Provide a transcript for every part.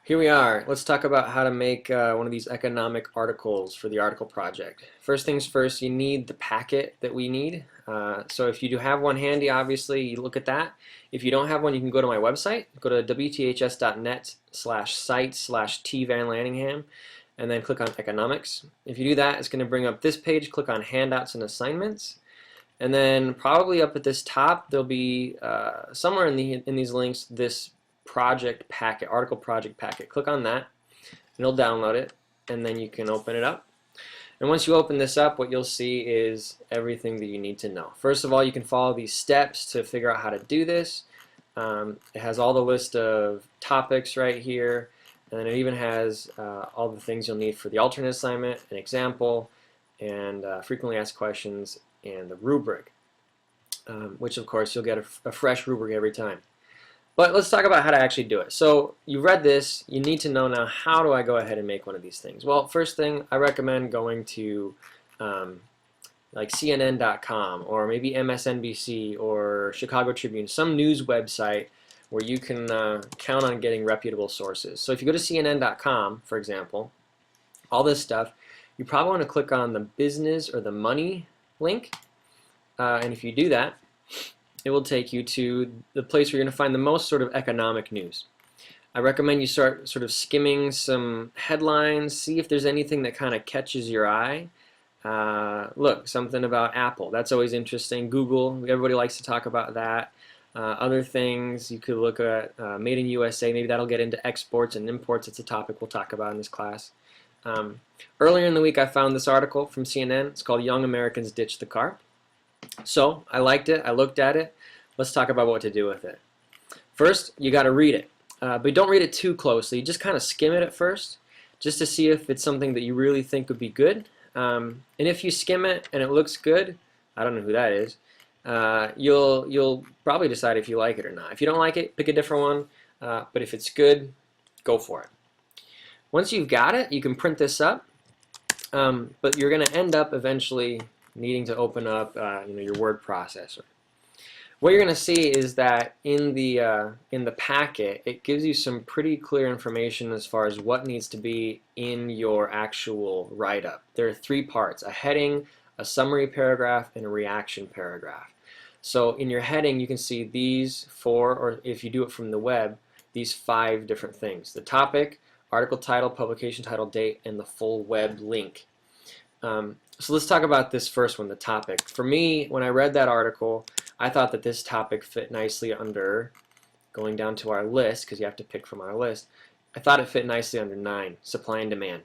Here we are. Let's talk about how to make one of these economic articles for the article project. First things first, you need the packet that we need. So if you do have one handy, obviously you look at that. If you don't have one, you can go to my website. Go to wths.net/site/tvanlaningham and then click on economics. If you do that, it's going to bring up this page. Click on handouts and assignments. And then probably up at this top, there'll be somewhere in these links this project packet, article project packet. Click on that, and it'll download it, and then you can open it up. And once you open this up, what you'll see is everything that you need to know. First of all, you can follow these steps to figure out how to do this. It has all the list of topics right here, and then it even has all the things you'll need for the alternate assignment, an example, and frequently asked questions, and the rubric, which of course you'll get a fresh rubric every time. But let's talk about how to actually do it. So you read this, you need to know now, how do I go ahead and make one of these things? Well, first thing, I recommend going to like CNN.com or maybe MSNBC or Chicago Tribune, some news website where you can count on getting reputable sources. So if you go to CNN.com, for example, all this stuff, you probably want to click on the business or the money link, and if you do that, it will take you to the place where you're going to find the most sort of economic news. I recommend you start sort of skimming some headlines, see if there's anything that kind of catches your eye. Look, something about Apple, that's always interesting. Google, everybody likes to talk about that. Other things, you could look at Made in USA, maybe that'll get into exports and imports. It's a topic we'll talk about in this class. Earlier in the week I found this article from CNN. It's called Young Americans Ditch the Car. So I liked it, I looked at it. Let's talk about what to do with it. First, you got to read it, but don't read it too closely. Just kind of skim it at first, just to see if it's something that you really think would be good. And if you skim it and it looks good, I don't know who that is, you'll probably decide if you like it or not. If you don't like it, pick a different one, but if it's good, go for it. Once you've got it, you can print this up, but you're going to end up eventually needing to open up your word processor. What you're going to see is that in the packet, it gives you some pretty clear information as far as what needs to be in your actual write-up. There are three parts: a heading, a summary paragraph, and a reaction paragraph. So in your heading, you can see these four, or if you do it from the web, these 5 different things: the topic, article title, publication title, date, and the full web link. So let's talk about this first one, the topic. For me, when I read that article, I thought that this topic fit nicely under, going down to our list, because you have to pick from our list, I thought it fit nicely under 9, supply and demand.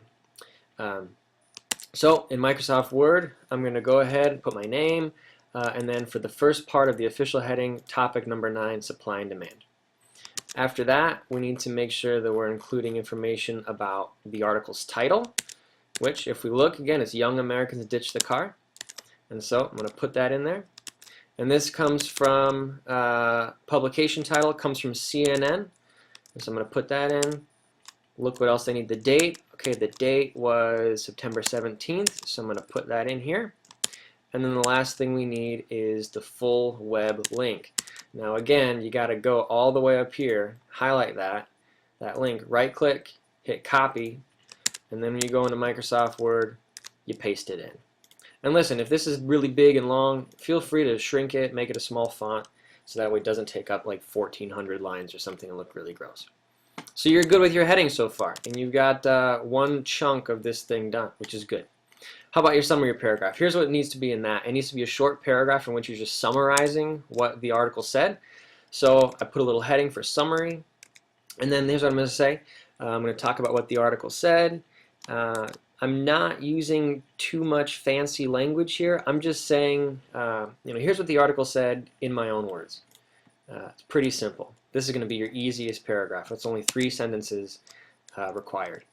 So in Microsoft Word, I'm going to go ahead and put my name, and then for the first part of the official heading, topic number 9, supply and demand. After that, we need to make sure that we're including information about the article's title, which, if we look again, it's Young Americans Ditch the Car. And so I'm going to put that in there. And this comes from publication title, comes from CNN. And so I'm going to put that in. Look what else I need. The date. Okay, the date was September 17th, so I'm going to put that in here. And then the last thing we need is the full web link. Now again, you got to go all the way up here, highlight that link, right click, hit copy, and then when you go into Microsoft Word, you paste it in. And listen, if this is really big and long, feel free to shrink it, make it a small font, so that way it doesn't take up like 1,400 lines or something and look really gross. So you're good with your heading so far, and you've got one chunk of this thing done, which is good. How about your summary paragraph? Here's what needs to be in that. It needs to be a short paragraph in which you're just summarizing what the article said. So I put a little heading for summary, and then here's what I'm going to say. I'm going to talk about what the article said. I'm not using too much fancy language here. I'm just saying, here's what the article said in my own words. It's pretty simple. This is going to be your easiest paragraph. It's only 3 sentences required.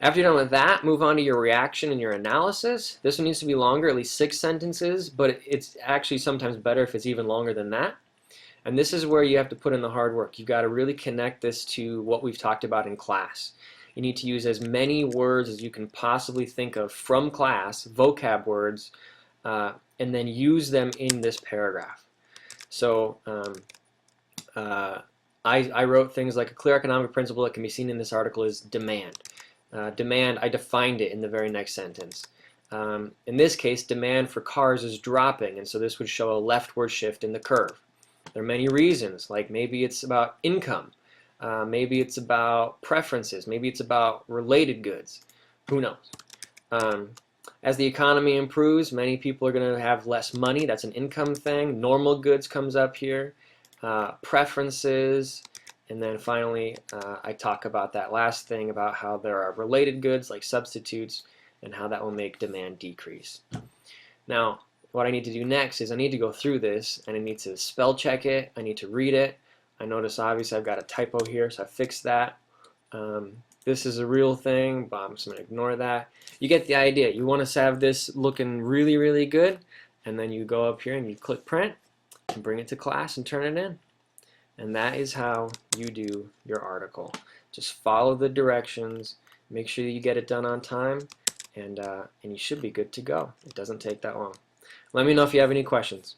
After you're done with that, move on to your reaction and your analysis. This one needs to be longer, at least 6 sentences, but it's actually sometimes better if it's even longer than that. And this is where you have to put in the hard work. You've got to really connect this to what we've talked about in class. You need to use as many words as you can possibly think of from class, vocab words, and then use them in this paragraph. So I wrote things like a clear economic principle that can be seen in this article is demand. Demand, I defined it in the very next sentence. In this case, demand for cars is dropping, and so this would show a leftward shift in the curve. There are many reasons, like maybe it's about income, maybe it's about preferences, maybe it's about related goods. Who knows? As the economy improves, many people are going to have less money. That's an income thing. Normal goods comes up here. Preferences, and then finally I talk about that last thing about how there are related goods like substitutes and how that will make demand decrease. Now what I need to do next is I need to go through this and I need to spell check it. I need to read it. I notice obviously I've got a typo here, so I fixed that. This is a real thing, but I'm just going to ignore that. You get the idea. You want to have this looking really, really good, and then you go up here and you click print and bring it to class and turn it in. And that is how you do your article. Just follow the directions, make sure you get it done on time, and you should be good to go. It doesn't take that long. Let me know if you have any questions.